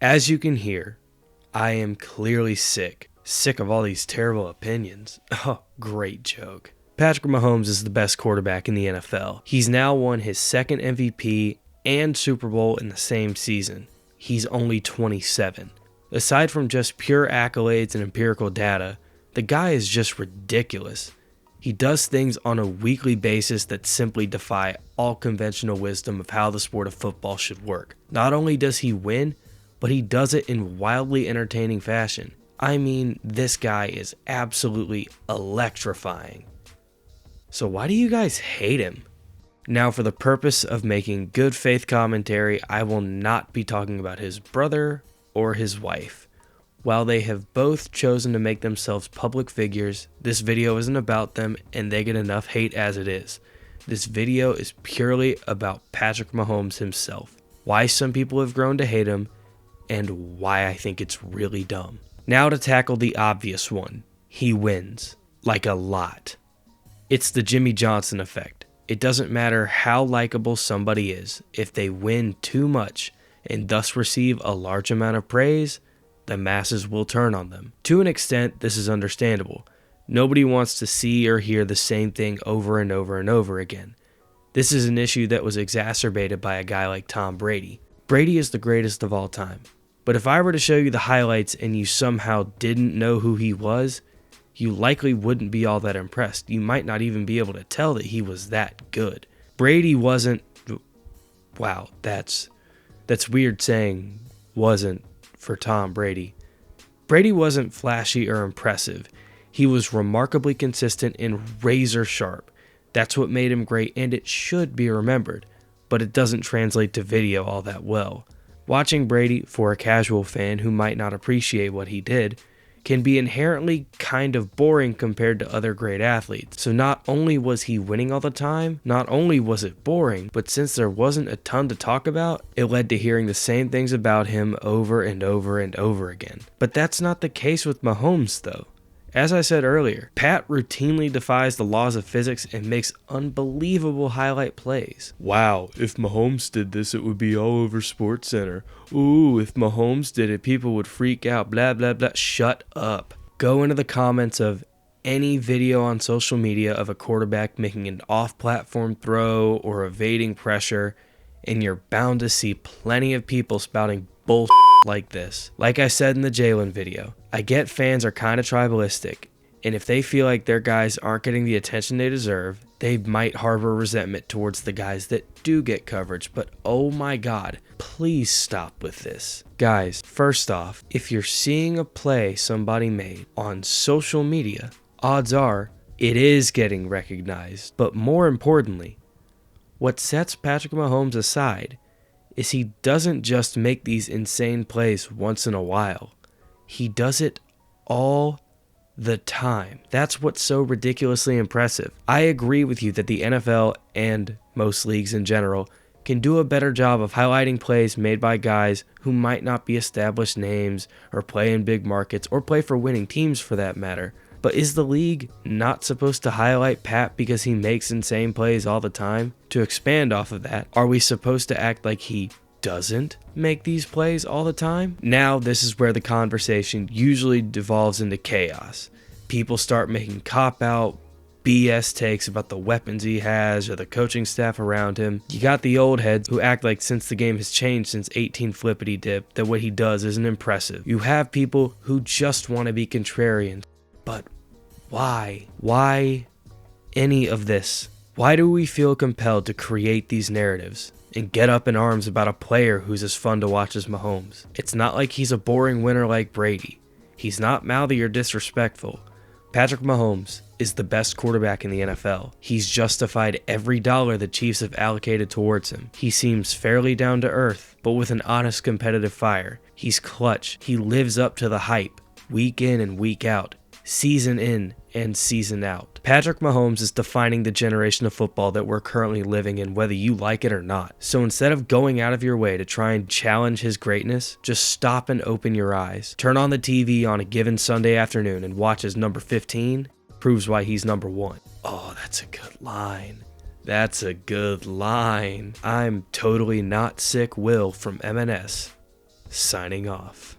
As you can hear, I am clearly sick of all these terrible opinions. Oh, great joke. Patrick Mahomes is the best quarterback in the NFL. He's now won his second MVP and Super Bowl in the same season. He's only 27. Aside from just pure accolades and empirical data, the guy is just ridiculous. He does things on a weekly basis that simply defy all conventional wisdom of how the sport of football should work. Not only does he win, but he does it in wildly entertaining fashion. I mean, this guy is absolutely electrifying. So why do you guys hate him? Now, for the purpose of making good faith commentary, I will not be talking about his brother or his wife. While they have both chosen to make themselves public figures, this video isn't about them and they get enough hate as it is. This video is purely about Patrick Mahomes himself, why some people have grown to hate him, and why I think it's really dumb. Now to tackle the obvious one. He wins. Like a lot. It's the Jimmy Johnson effect. It doesn't matter how likable somebody is. If they win too much and thus receive a large amount of praise, the masses will turn on them. To an extent, this is understandable. Nobody wants to see or hear the same thing over and over and over again. This is an issue that was exacerbated by a guy like Tom Brady. Brady is the greatest of all time. But if I were to show you the highlights and you somehow didn't know who he was, you likely wouldn't be all that impressed. You might not even be able to tell that he was that good. Brady wasn't... Wow, that's weird saying wasn't for Tom Brady. Brady wasn't flashy or impressive. He was remarkably consistent and razor sharp. That's what made him great, and it should be remembered, but it doesn't translate to video all that well. Watching Brady, for a casual fan who might not appreciate what he did, can be inherently kind of boring compared to other great athletes. So not only was he winning all the time, not only was it boring, but since there wasn't a ton to talk about, it led to hearing the same things about him over and over and over again. But that's not the case with Mahomes though. As I said earlier, Pat routinely defies the laws of physics and makes unbelievable highlight plays. Wow, if Mahomes did this, it would be all over SportsCenter. Ooh, if Mahomes did it, people would freak out, blah, blah, blah. Shut up. Go into the comments of any video on social media of a quarterback making an off-platform throw or evading pressure, and you're bound to see plenty of people spouting bullshit like this. Like I said in the Jalen video, I get fans are kind of tribalistic, and if they feel like their guys aren't getting the attention they deserve, they might harbor resentment towards the guys that do get coverage, but oh my god, please stop with this. Guys, first off, if you're seeing a play somebody made on social media, odds are it is getting recognized. But more importantly, what sets Patrick Mahomes aside is he doesn't just make these insane plays once in a while. He does it all the time. That's what's so ridiculously impressive. I agree with you that the NFL and most leagues in general can do a better job of highlighting plays made by guys who might not be established names or play in big markets or play for winning teams for that matter. But is the league not supposed to highlight Pat because he makes insane plays all the time? To expand off of that, are we supposed to act like he doesn't make these plays all the time? Now this is where the conversation usually devolves into chaos. People start making cop-out BS takes about the weapons he has or the coaching staff around him. You got the old heads who act like since the game has changed since 18 flippity dip that what he does isn't impressive. You have people who just want to be contrarian. But why? Why any of this? Why do we feel compelled to create these narratives and get up in arms about a player who's as fun to watch as Mahomes? It's not like he's a boring winner like Brady. He's not mouthy or disrespectful. Patrick Mahomes is the best quarterback in the NFL. He's justified every dollar the Chiefs have allocated towards him. He seems fairly down to earth, but with an honest competitive fire. He's clutch. He lives up to the hype, week in and week out, season in and season out. Patrick Mahomes is defining the generation of football that we're currently living in, whether you like it or not. So instead of going out of your way to try and challenge his greatness, just stop and open your eyes. Turn on the TV on a given Sunday afternoon and watch as number 15 proves why he's number 1. Oh, that's a good line. That's a good line. I'm totally not sick Will from M&S. signing off.